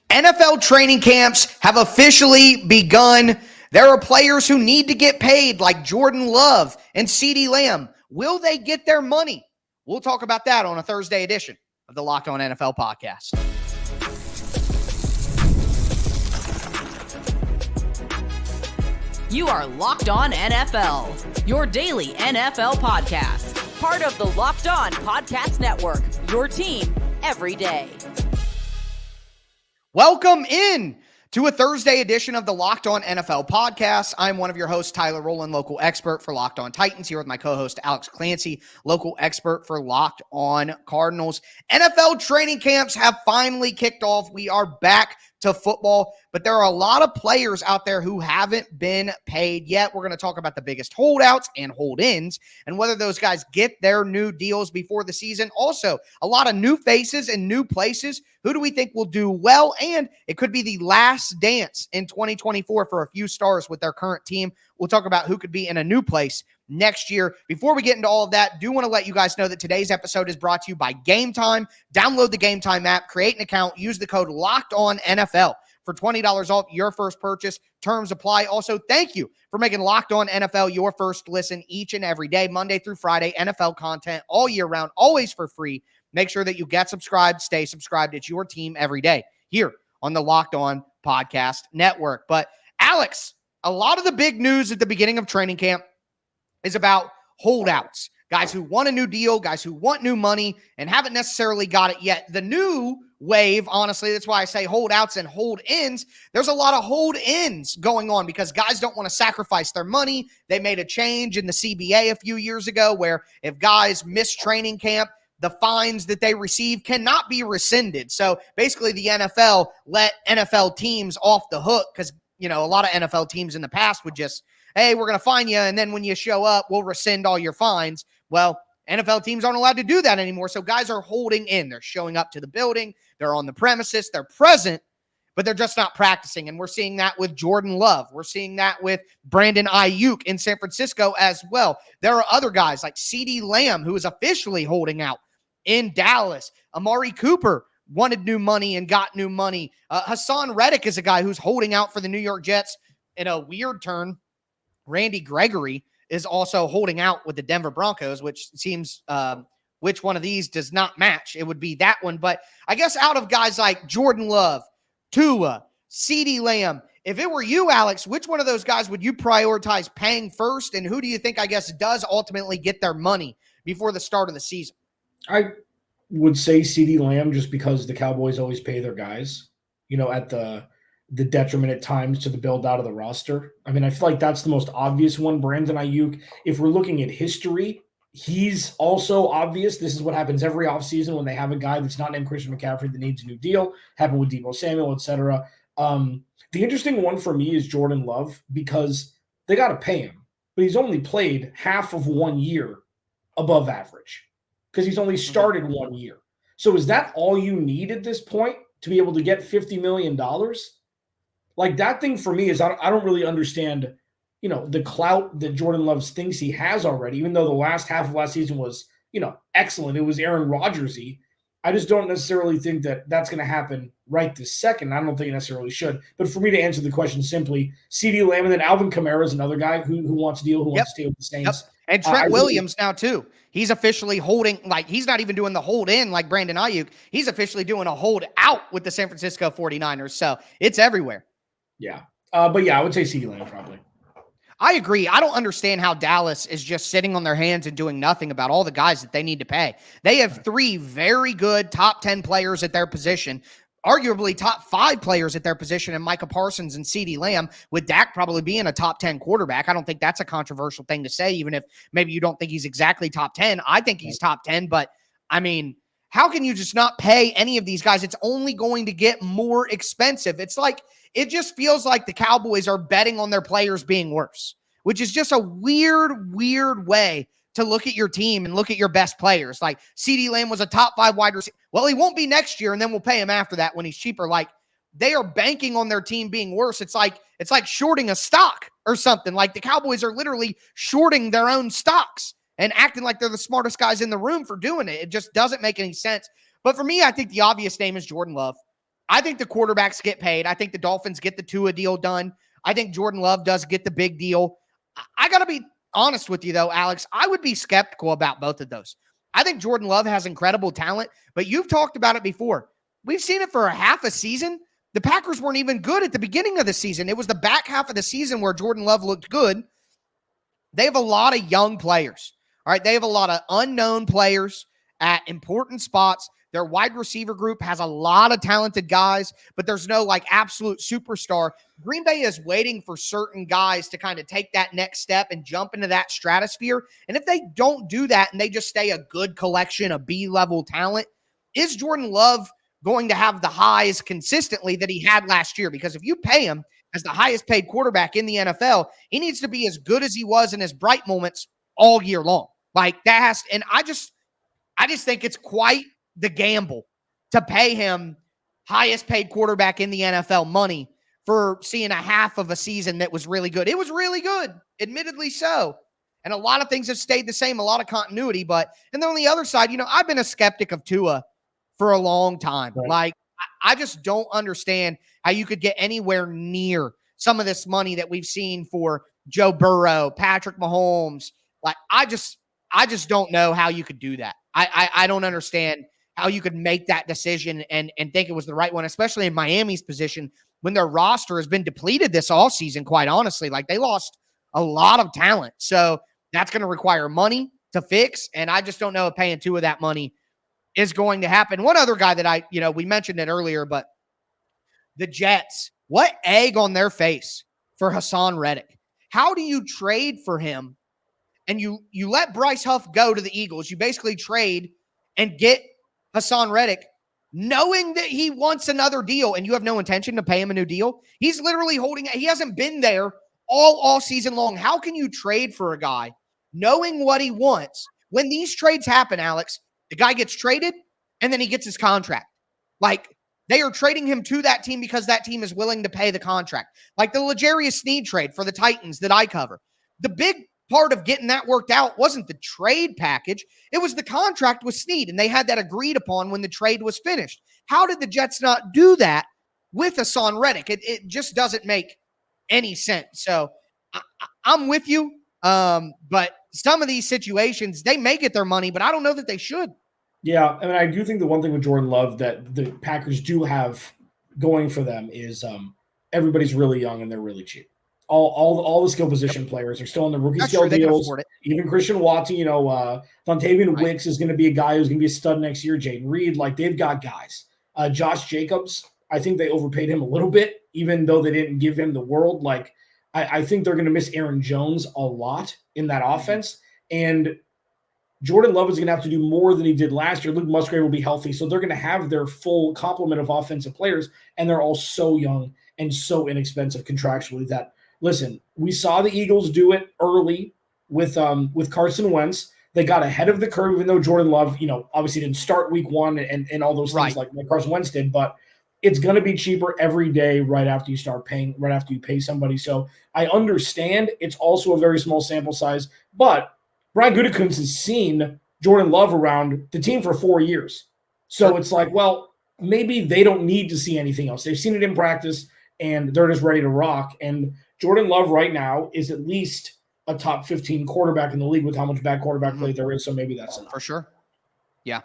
NFL training camps have officially begun. There are players who need to get paid, like Jordan Love and Ceedee Lamb. Will they get their money? We'll talk about that on a Thursday edition of the Locked On NFL podcast. You are Locked On NFL, your daily NFL podcast. Part of the Locked On Podcast Network, your team every day. Welcome in to a Thursday edition of the Locked On NFL podcast. I'm one of your hosts, Tyler Rowland, local expert for Locked On Titans, here with my co-host, Alex Clancy, local expert for Locked On Cardinals. NFL training camps have finally kicked off. We are back to football, but there are a lot of players out there who haven't been paid yet. We're going to talk about the biggest holdouts and hold-ins and whether those guys get their new deals before the season. Also, a lot of new faces and new places. Who do we think will do well? And it could be the last dance in 2024 for a few stars with their current team. We'll talk about who could be in a new place next year. Before we get into all of that, do want to let you guys know that today's episode is brought to you by Game Time. Download the Game Time app, create an account, use the code LOCKEDONNFL for $20 off your first purchase. Terms apply. Also, thank you for making Locked On NFL your first listen each and every day, Monday through Friday, NFL content all year round, always for free. Make sure that you get subscribed, stay subscribed. It's your team every day here on the Locked On Podcast Network. But Alex, a lot of the big news at the beginning of training camp is about holdouts, guys who want a new deal, guys who want new money and haven't necessarily got it yet. The new wave, honestly, that's why I say holdouts and hold-ins. There's a lot of hold-ins going on because guys don't want to sacrifice their money. They made a change in the CBA a few years ago where if guys miss training camp, the fines that they receive cannot be rescinded. So basically the NFL let NFL teams off the hook because, you know, a lot of NFL teams in the past would just, hey, we're going to fine you, and then when you show up, we'll rescind all your fines. Well, NFL teams aren't allowed to do that anymore, so guys are holding in. They're showing up to the building. They're on the premises. They're present, but they're just not practicing, and we're seeing that with Jordan Love. We're seeing that with Brandon Aiyuk in San Francisco as well. There are other guys like Ceedee Lamb, who is officially holding out in Dallas. Amari Cooper wanted new money and got new money. Hassan Reddick is a guy who's holding out for the New York Jets in a weird turn. Randy Gregory is also holding out with the Denver Broncos, which seems which one of these does not match. It would be that one. But I guess out of guys like Jordan Love, Tua, Ceedee Lamb, if it were you, Alex, which one of those guys would you prioritize paying first? And who do you think, I guess, does ultimately get their money before the start of the season? I would say Ceedee Lamb just because the Cowboys always pay their guys, you know, at the detriment at times to the build out of the roster. I mean, I feel like that's the most obvious one. Brandon Aiyuk, if we're looking at history, he's also obvious. This is what happens every offseason when they have a guy that's not named Christian McCaffrey that needs a new deal. Happened with Deebo Samuel, etc. The interesting one for me is Jordan Love because they got to pay him, but he's only played half of 1 year above average because he's only started 1 year. So is that all you need at this point to be able to get $50 million? Like that thing for me is I don't really understand, you know, the clout that Jordan Love thinks he has already, even though the last half of last season was, you know, excellent. It was Aaron Rodgers-y. I just don't necessarily think that that's going to happen right this second. I don't think it necessarily should. But for me to answer the question simply, Ceedee Lamb and then Alvin Kamara is another guy who wants a deal, who wants to stay with the Saints. Yep. And Trent Williams now too. He's officially holding, like he's not even doing the hold in like Brandon Aiyuk. He's officially doing a hold out with the San Francisco 49ers. So it's everywhere. Yeah. But yeah, I would say Ceedee Lamb probably. I agree. I don't understand how Dallas is just sitting on their hands and doing nothing about all the guys that they need to pay. They have three very good top 10 players at their position, arguably top 5 players at their position in Micah Parsons and Ceedee Lamb, with Dak probably being a top 10 quarterback. I don't think that's a controversial thing to say, even if maybe you don't think he's exactly top 10. I think he's top 10, but I mean, how can you just not pay any of these guys? It's only going to get more expensive. It's like, it just feels like the Cowboys are betting on their players being worse, which is just a weird way to look at your team and look at your best players. Like Ceedee Lamb was a top 5 wide receiver. Well, he won't be next year, and then we'll pay him after that when he's cheaper. Like they are banking on their team being worse. It's like shorting a stock or something. Like the Cowboys are literally shorting their own stocks and acting like they're the smartest guys in the room for doing it. It just doesn't make any sense. But for me, I think the obvious name is Jordan Love. I think the quarterbacks get paid. I think the Dolphins get the Tua deal done. I think Jordan Love does get the big deal. I got to be honest with you, though, Alex. I would be skeptical about both of those. I think Jordan Love has incredible talent, but you've talked about it before. We've seen it for a half a season. The Packers weren't even good at the beginning of the season. It was the back half of the season where Jordan Love looked good. They have a lot of young players. All right, they have a lot of unknown players at important spots. Their wide receiver group has a lot of talented guys, but there's no like absolute superstar. Green Bay is waiting for certain guys to kind of take that next step and jump into that stratosphere. And if they don't do that and they just stay a good collection of B-level talent, is Jordan Love going to have the highs consistently that he had last year? Because if you pay him as the highest paid quarterback in the NFL, he needs to be as good as he was in his bright moments all year long. Like that has, and I just think it's quite the gamble to pay him highest paid quarterback in the NFL money for seeing a half of a season that was really good. It was really good, admittedly so. And a lot of things have stayed the same, a lot of continuity. But, and then on the other side, I've been a skeptic of Tua for a long time. Right. Like, I just don't understand how you could get anywhere near some of this money that we've seen for Joe Burrow, Patrick Mahomes. Like, I just don't know how you could do that. I don't understand how you could make that decision and think it was the right one, especially in Miami's position when their roster has been depleted this all season, quite honestly. Like, they lost a lot of talent. So that's going to require money to fix, and I just don't know if paying Tua that money is going to happen. One other guy that we mentioned it earlier, but the Jets, what egg on their face for Hassan Reddick? How do you trade for him and you let Bryce Huff go to the Eagles? You basically trade and get Hassan Reddick knowing that he wants another deal and you have no intention to pay him a new deal. He's literally he hasn't been there all season long. How can you trade for a guy knowing what he wants? When these trades happen, Alex, the guy gets traded and then he gets his contract. Like, they are trading him to that team because that team is willing to pay the contract. Like the L'Jarius Sneed trade for the Titans that I cover. The big part of getting that worked out wasn't the trade package. It was the contract with Sneed, and they had that agreed upon when the trade was finished. How did the Jets not do that with Hassan Reddick? It just doesn't make any sense. So I'm with you. But some of these situations, they may get their money, but I don't know that they should. Yeah, I mean, I do think the one thing with Jordan Love that the Packers do have going for them is everybody's really young and they're really cheap. All the skill position players are still on the rookie scale deals. Even Christian Watson, Dontavian Wicks is going to be a guy who's going to be a stud next year. Jaden Reed, like they've got guys. Josh Jacobs, I think they overpaid him a little bit, even though they didn't give him the world. Like I think they're going to miss Aaron Jones a lot in that offense, and Jordan Love is going to have to do more than he did last year. Luke Musgrave will be healthy, so they're going to have their full complement of offensive players, and they're all so young and so inexpensive contractually that, listen, we saw the Eagles do it early with Carson Wentz. They got ahead of the curve, even though Jordan Love, obviously didn't start week one and all those things like Carson Wentz did, but it's going to be cheaper every day right after you pay somebody. So I understand it's also a very small sample size, but Brian Gutekunst has seen Jordan Love around the team for 4 years. So it's like, well, maybe they don't need to see anything else. They've seen it in practice, and they're just ready to rock. And Jordan Love right now is at least a top 15 quarterback in the league with how much bad quarterback play there is. So maybe that's enough. For sure. Yeah.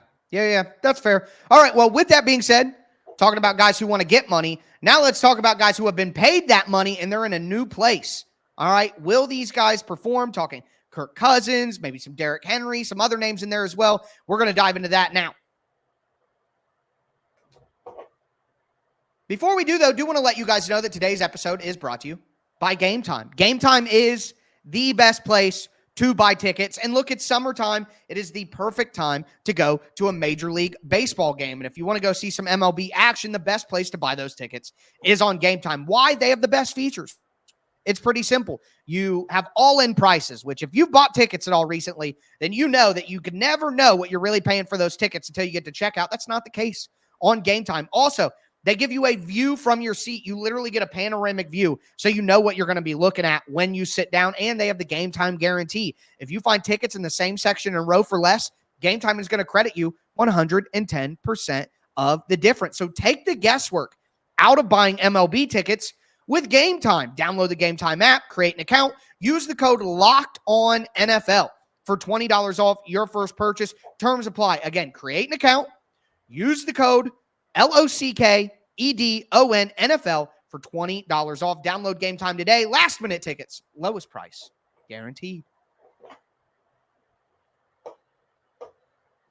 That's fair. All right. Well, with that being said, talking about guys who want to get money, now let's talk about guys who have been paid that money and they're in a new place. All right. Will these guys perform? Talking Kirk Cousins, maybe some Derrick Henry, some other names in there as well. We're going to dive into that now. Before we do, though, do want to let you guys know that today's episode is brought to you by Game Time. Game Time is the best place to buy tickets. And look, it's summertime. It is the perfect time to go to a Major League Baseball game. And if you want to go see some MLB action, the best place to buy those tickets is on Game Time. Why? They have the best features. It's pretty simple. You have all-in prices, which if you've bought tickets at all recently, then you know that you can never know what you're really paying for those tickets until you get to checkout. That's not the case on Game Time. Also, they give you a view from your seat. You literally get a panoramic view, so you know what you're going to be looking at when you sit down, and they have the Game Time guarantee. If you find tickets in the same section and row for less, Game Time is going to credit you 110% of the difference. So take the guesswork out of buying MLB tickets with Game Time. Download the Game Time app, create an account, use the code LOCKEDONNFL for $20 off your first purchase. Terms apply. Again, create an account, use the code LOCKEDONNFL for $20 off. Download Game Time today. Last minute tickets, lowest price guaranteed.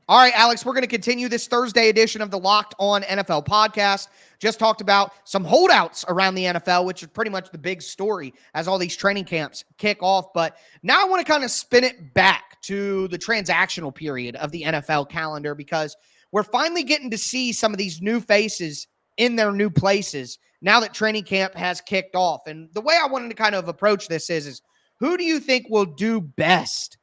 All right, Alex, we're going to continue this Thursday edition of the Locked On NFL podcast. Just talked about some holdouts around the NFL, which is pretty much the big story as all these training camps kick off. But now I want to kind of spin it back to the transactional period of the NFL calendar, because we're finally getting to see some of these new faces in their new places now that training camp has kicked off. And the way I wanted to kind of approach this is who do you think will do best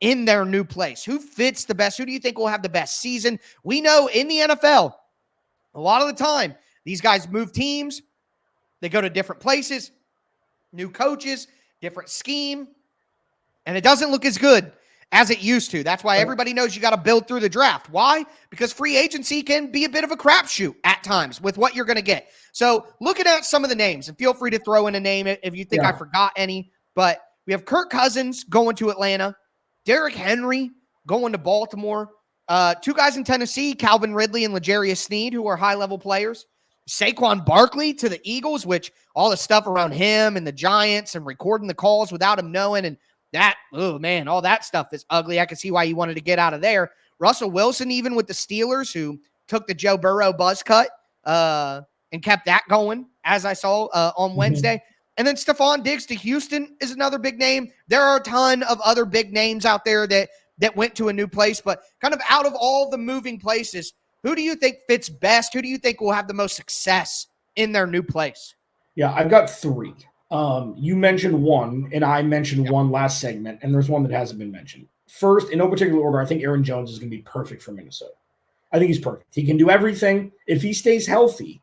in their new place? Who fits the best? Who do you think will have the best season? We know in the NFL, a lot of the time, these guys move teams. They go to different places, new coaches, different scheme, and it doesn't look as good as it used to. That's why everybody knows you got to build through the draft. Why? Because free agency can be a bit of a crapshoot at times with what you're going to get. So looking at some of the names, and feel free to throw in a name if you think I forgot any, but we have Kirk Cousins going to Atlanta, Derrick Henry going to Baltimore, two guys in Tennessee, Calvin Ridley and L'Jarius Sneed, who are high-level players. Saquon Barkley to the Eagles, which all the stuff around him and the Giants and recording the calls without him knowing, and that, oh man, all that stuff is ugly. I can see why you wanted to get out of there. Russell Wilson, even with the Steelers, who took the Joe Burrow buzz cut and kept that going, as I saw on Wednesday. And then Stephon Diggs to Houston is another big name. There are a ton of other big names out there that went to a new place, but kind of out of all the moving places, who do you think fits best? Who do you think will have the most success in their new place? Yeah, I've got three. You mentioned one, and I mentioned one last segment, and there's one that hasn't been mentioned. First, in no particular order, I think Aaron Jones is going to be perfect for Minnesota. I think he's perfect. He can do everything. If he stays healthy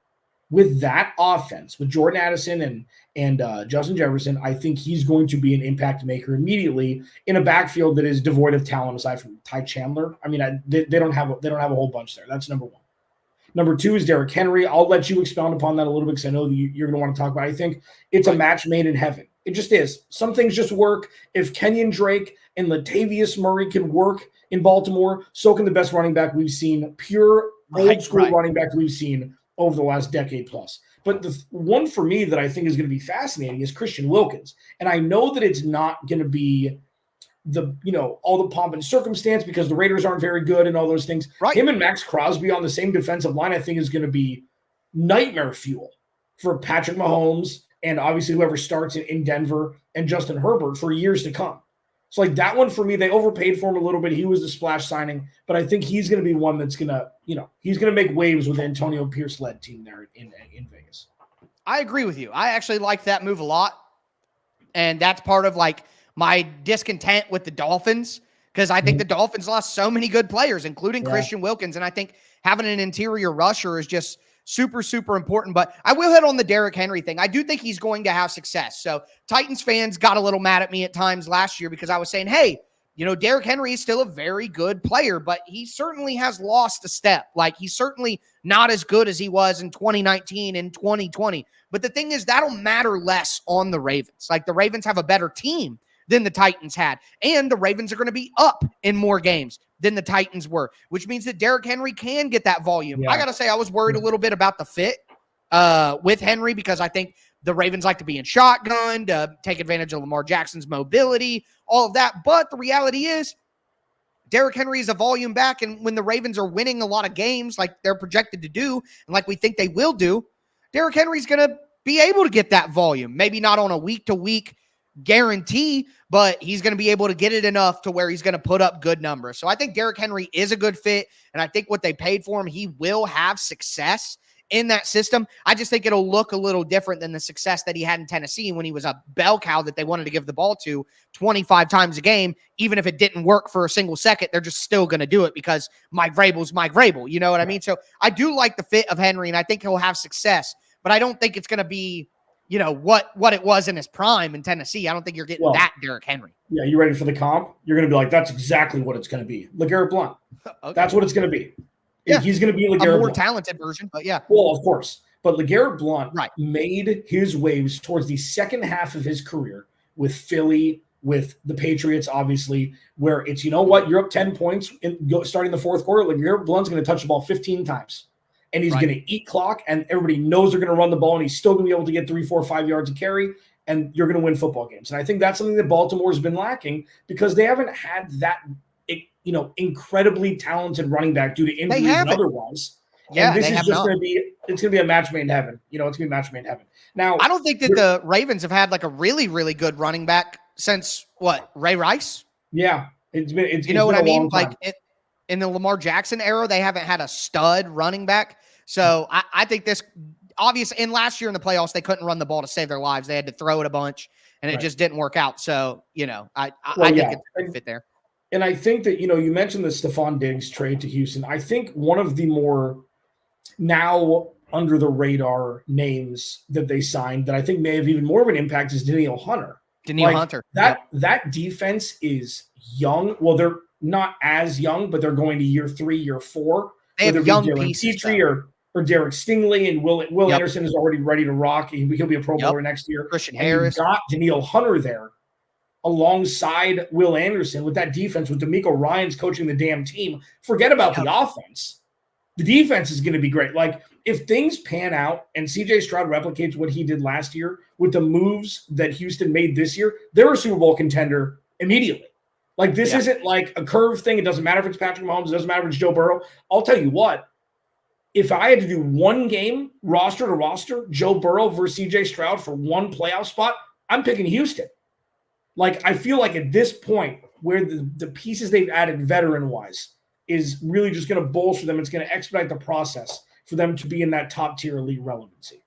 with that offense, with Jordan Addison and Justin Jefferson, I think he's going to be an impact maker immediately in a backfield that is devoid of talent aside from Ty Chandler. I mean, they don't have a whole bunch there. That's number one. Number two is Derrick Henry. I'll let you expound upon that a little bit because I know that you're going to want to talk about it. I think it's a match made in heaven. It just is. Some things just work. If Kenyon Drake and Latavius Murray can work in Baltimore, so can the best running back we've seen, pure old school running back we've seen over the last decade plus. But the one for me that I think is going to be fascinating is Christian Wilkins. And I know that it's not going to be all the pomp and circumstance because the Raiders aren't very good and all those things. Right. Him and Max Crosby on the same defensive line, I think is going to be nightmare fuel for Patrick Mahomes and obviously whoever starts in Denver and Justin Herbert for years to come. So like that one for me, they overpaid for him a little bit. He was the splash signing, but I think he's going to be one that's going to, he's going to make waves with the Antonio Pierce-led team there in Vegas. I agree with you. I actually like that move a lot. And that's part of like my discontent with the Dolphins because I think the Dolphins lost so many good players, including Christian Wilkins. And I think having an interior rusher is just super, super important. But I will hit on the Derrick Henry thing. I do think he's going to have success. So Titans fans got a little mad at me at times last year because I was saying, hey, Derrick Henry is still a very good player, but he certainly has lost a step. Like he's certainly not as good as he was in 2019 and 2020. But the thing is, that'll matter less on the Ravens. Like the Ravens have a better team than the Titans had. And the Ravens are going to be up in more games than the Titans were, which means that Derrick Henry can get that volume. Yeah. I got to say, I was worried a little bit about the fit with Henry because I think the Ravens like to be in shotgun to take advantage of Lamar Jackson's mobility, all of that. But the reality is Derrick Henry is a volume back. And when the Ravens are winning a lot of games like they're projected to do, and like we think they will do, Derrick Henry's going to be able to get that volume. Maybe not on a week-to-week guarantee, but he's going to be able to get it enough to where he's going to put up good numbers. So I think Derrick Henry is a good fit, and I think what they paid for him, he will have success in that system. I just think it'll look a little different than the success that he had in Tennessee when he was a bell cow that they wanted to give the ball to 25 times a game. Even if it didn't work for a single second, they're just still going to do it because Mike Vrabel's Mike Vrabel. You know what I mean? So I do like the fit of Henry, and I think he'll have success, but I don't think it's going to be what it was in his prime in Tennessee. I don't think you're getting that Derrick Henry. Yeah, you ready for the comp? You're going to be like, that's exactly what it's going to be. LeGarrette Blount. Okay. That's what it's going to be. Yeah. He's going to be LeGarrette Blount. A more talented version, but yeah. Well, of course. But LeGarrette Blount Right. made his waves towards the second half of his career with Philly, with the Patriots, obviously, where it's, you know what, you're up 10 points starting the fourth quarter. LeGarrette Blount's going to touch the ball 15 times. And he's going to eat clock, and everybody knows they're going to run the ball, and he's still going to be able to get 3, 4, 5 yards of carry, and you're going to win football games. And I think that's something that Baltimore's been lacking because they haven't had that, incredibly talented running back due to injuries and otherwise. Yeah, and this is just going to be, it's going to be a match made in heaven. It's going to be a match made in heaven. Now, I don't think that the Ravens have had like a really, really good running back since Ray Rice? Yeah. It's you know what I mean? Like in the Lamar Jackson era, they haven't had a stud running back. So I think this obvious. And last year in the playoffs, they couldn't run the ball to save their lives. They had to throw it a bunch, and it just didn't work out. So I think it's a fit there. And I think that, you mentioned the Stephon Diggs trade to Houston. I think one of the more now under the radar names that they signed that I think may have even more of an impact is Danielle Hunter. Hunter. That defense is young. Well, they're not as young, but they're going to year 3, year 4. They have young pieces. Or Derek Stingley, and Will Anderson is already ready to rock. He'll be a Pro Bowler next year. Christian Harris. You got Danielle Hunter there alongside Will Anderson with that defense, with DeMeco Ryans coaching the damn team. Forget about the offense. The defense is going to be great. Like, if things pan out and CJ Stroud replicates what he did last year with the moves that Houston made this year, they're a Super Bowl contender immediately. Like, this isn't like a curve thing. It doesn't matter if it's Patrick Mahomes. It doesn't matter if it's Joe Burrow. I'll tell you what. If I had to do one game, roster to roster, Joe Burrow versus CJ Stroud for one playoff spot, I'm picking Houston. Like, I feel like at this point where the pieces they've added veteran-wise is really just going to bolster them. It's going to expedite the process for them to be in that top-tier elite relevancy.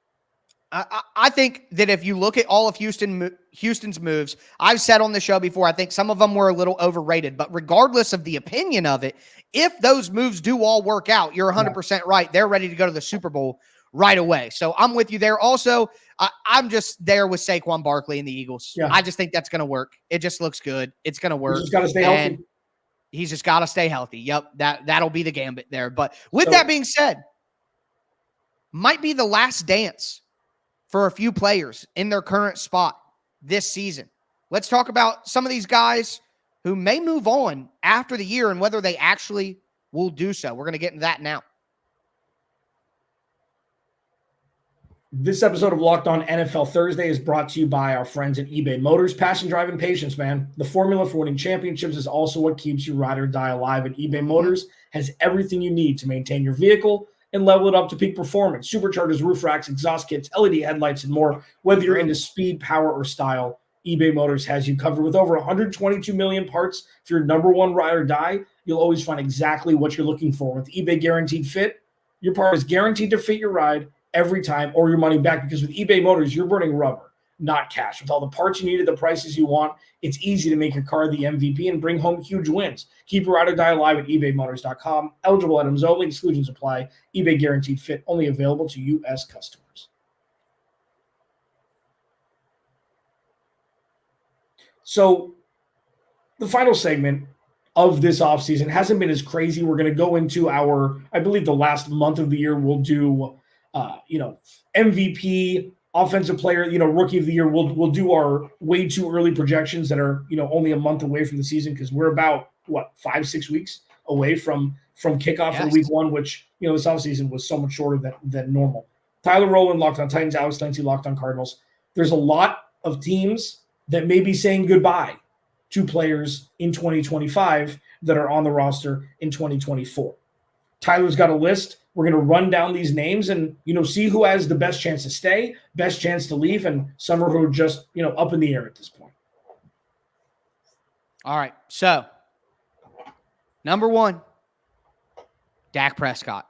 I think that if you look at all of Houston's moves, I've said on the show before, I think some of them were a little overrated. But regardless of the opinion of it, if those moves do all work out, you're 100% right. They're ready to go to the Super Bowl right away. So I'm with you there. Also, I'm just there with Saquon Barkley and the Eagles. Yeah. I just think that's going to work. It just looks good. It's going to work. He's just got to stay healthy. He's just got to stay healthy. Yep, that'll be the gambit there. But with that being said, might be the last dance for a few players in their current spot this season. Let's talk about some of these guys who may move on after the year and whether they actually will do so. We're going to get into that now. This episode of Locked On NFL Thursday is brought to you by our friends at eBay Motors. Passion, drive, and patience, man. The formula for winning championships is also what keeps you ride or die alive. And eBay Motors has everything you need to maintain your vehicle and level it up to peak performance. Superchargers, roof racks, exhaust kits, LED headlights, and more. Whether you're into speed, power, or style, eBay Motors has you covered. With over 122 million parts for your number one ride or die, you'll always find exactly what you're looking for. With eBay Guaranteed Fit, your part is guaranteed to fit your ride every time or your money back, because with eBay Motors, you're burning rubber, not cash. With all the parts you need at the prices you want, it's easy to make your car the MVP and bring home huge wins. Keep your ride or die alive at ebaymotors.com. Eligible items only. Exclusions apply. eBay Guaranteed Fit only available to U.S. customers. So the final segment of this offseason hasn't been as crazy. We're going to go into I believe the last month of the year, we'll do, MVP, offensive player, rookie of the year. We'll do our way too early projections that are, only a month away from the season, because we're about 5-6 weeks away from kickoff for week 1, which, this offseason was so much shorter than normal. Tyler Rowland, Locked On Titans. Alex Clancy, Locked On Cardinals. There's a lot of teams that may be saying goodbye to players in 2025 that are on the roster in 2024. Tyler's got a list. We're going to run down these names and, see who has the best chance to stay, best chance to leave, and some are just, up in the air at this point. All right. So, number 1, Dak Prescott.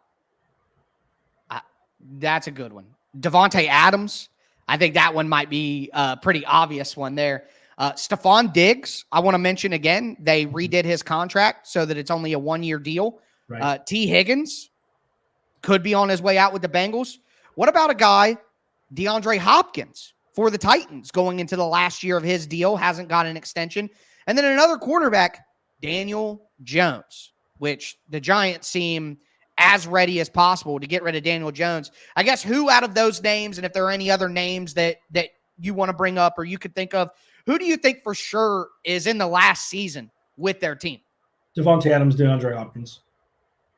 That's a good one. Devante Adams. I think that one might be a pretty obvious one there. Stephon Diggs, I want to mention again, they redid his contract so that it's only a 1-year deal. Right. T. Higgins could be on his way out with the Bengals. What about a guy, DeAndre Hopkins, for the Titans going into the last year of his deal, hasn't got an extension. And then another quarterback, Daniel Jones, which the Giants seem as ready as possible to get rid of Daniel Jones. I guess who out of those names, and if there are any other names that you want to bring up or you could think of, who do you think for sure is in the last season with their team? Devante Adams, DeAndre Hopkins.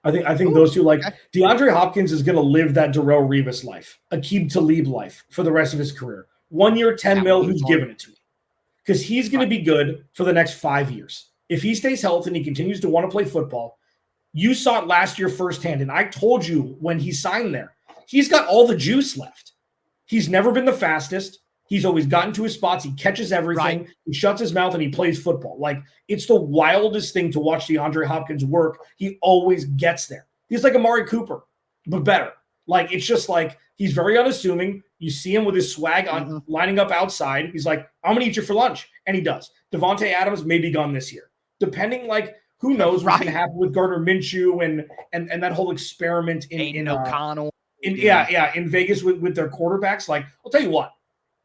I think those two, okay. DeAndre Hopkins is going to live that Darrelle Revis life, Aqib Talib life for the rest of his career. 1 year, 10 mil, who's giving it to me? Because he's going to be good for the next 5 years. If he stays healthy and he continues to want to play football, you saw it last year firsthand. And I told you when he signed there, he's got all the juice left. He's never been the fastest. He's always gotten to his spots. He catches everything. Right. He shuts his mouth and he plays football. It's the wildest thing to watch DeAndre Hopkins work. He always gets there. He's like Amari Cooper, but better. It's just he's very unassuming. You see him with his swag on lining up outside. He's like, I'm going to eat you for lunch. And he does. Devante Adams may be gone this year. Depending, who knows what's going to happen with Gardner Minshew and that whole experiment in O'Connell. In Vegas with their quarterbacks. I'll tell you what.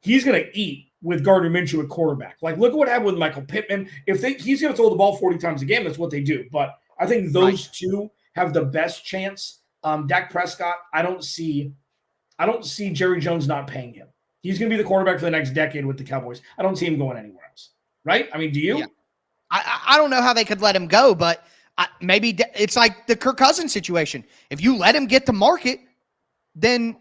He's going to eat with Gardner Minshew at quarterback. Look at what happened with Michael Pittman. He's going to throw the ball 40 times a game, that's what they do. But I think those two have the best chance. Dak Prescott, I don't see Jerry Jones not paying him. He's going to be the quarterback for the next decade with the Cowboys. I don't see him going anywhere else. Right? I mean, do you? Yeah. I don't know how they could let him go, but maybe it's like the Kirk Cousins situation. If you let him get to market, then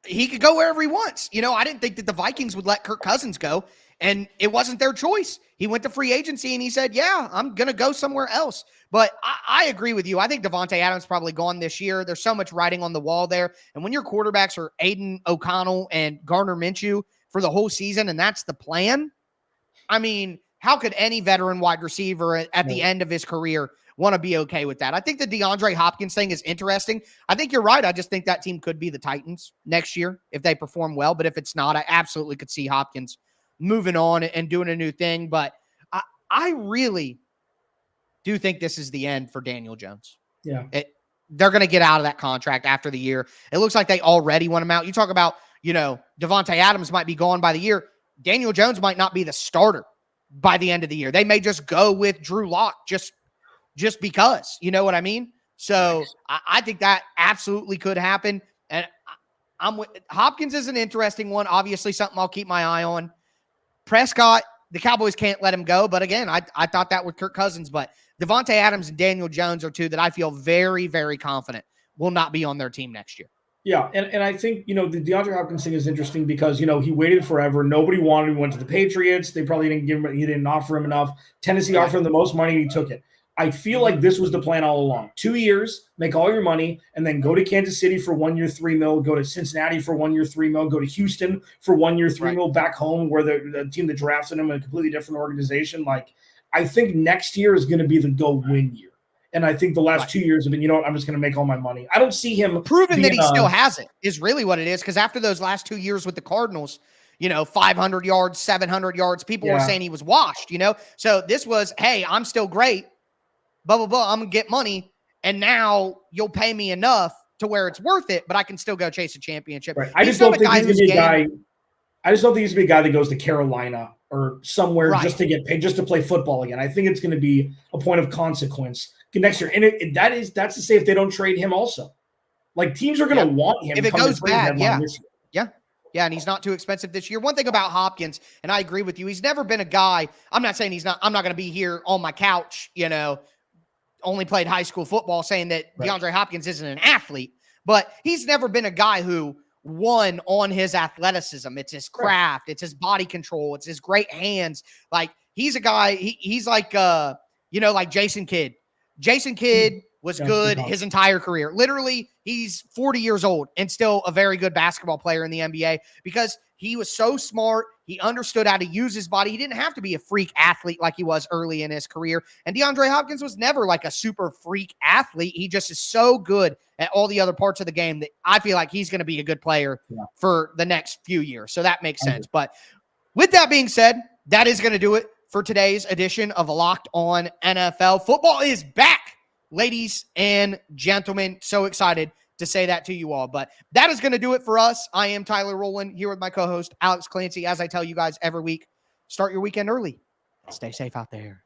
he could go wherever he wants. I didn't think that the Vikings would let Kirk Cousins go, and it wasn't their choice. He went to free agency, and he said, yeah, I'm going to go somewhere else. But I agree with you. I think Devante Adams probably gone this year. There's so much writing on the wall there. And when your quarterbacks are Aiden O'Connell and Gardner Minshew for the whole season, and that's the plan, I mean, how could any veteran wide receiver at the end of his career want to be okay with that? I think the DeAndre Hopkins thing is interesting. I think you're right. I just think that team could be the Titans next year if they perform well. But if it's not, I absolutely could see Hopkins moving on and doing a new thing. But I really do think this is the end for Daniel Jones. Yeah. They're going to get out of that contract after the year. It looks like they already want him out. You talk about, Devante Adams might be gone by the year. Daniel Jones might not be the starter by the end of the year. They may just go with Drew Lock just because, you know what I mean? So I think that absolutely could happen. And Hopkins is an interesting one. Obviously something I'll keep my eye on. Prescott, the Cowboys can't let him go. But again, I thought that with Kirk Cousins, but Devante Adams and Daniel Jones are two that I feel very, very confident will not be on their team next year. Yeah, and I think, the DeAndre Hopkins thing is interesting because, he waited forever. Nobody wanted him. He went to the Patriots. They probably didn't give him – he didn't offer him enough. Tennessee offered him the most money, and he took it. I feel like this was the plan all along. 2 years, make all your money, and then go to Kansas City for 1 year, $3 million, go to Cincinnati for 1 year, $3 million, go to Houston for 1 year, $3 million, back home where the team that drafted him in a completely different organization. I think next year is going to be the go-win year. And I think the last 2 years have been, I'm just going to make all my money. I don't see him proven that he still has it is really what it is. Because after those last 2 years with the Cardinals, 500 yards, 700 yards, people were saying he was washed, So this was, hey, I'm still great, blah, blah, blah. I'm going to get money. And now you'll pay me enough to where it's worth it, but I can still go chase a championship. Right. I just don't think he's going to be a guy. I just don't think he's going to be a guy that goes to Carolina or somewhere just to get paid, just to play football again. I think it's going to be a point of consequence next year. And that's to say if they don't trade him also. Teams are going to want him. If it goes bad, yeah. Yeah, and he's not too expensive this year. One thing about Hopkins, and I agree with you, he's never been a guy, I'm not saying I'm not going to be here on my couch, only played high school football saying that DeAndre Hopkins isn't an athlete, but he's never been a guy who won on his athleticism. It's his craft. It's his body control. It's his great hands. He's a guy, he's like Jason Kidd. Jason Kidd was good his entire career. Literally, he's 40 years old and still a very good basketball player in the NBA because he was so smart. He understood how to use his body. He didn't have to be a freak athlete like he was early in his career. And DeAndre Hopkins was never like a super freak athlete. He just is so good at all the other parts of the game that I feel like he's going to be a good player for the next few years. So that makes sense. But with that being said, that is going to do it for today's edition of Locked On NFL. Football is back, ladies and gentlemen. So excited to say that to you all. But that is going to do it for us. I am Tyler Rowland here with my co-host, Alex Clancy. As I tell you guys every week, start your weekend early. Stay safe out there.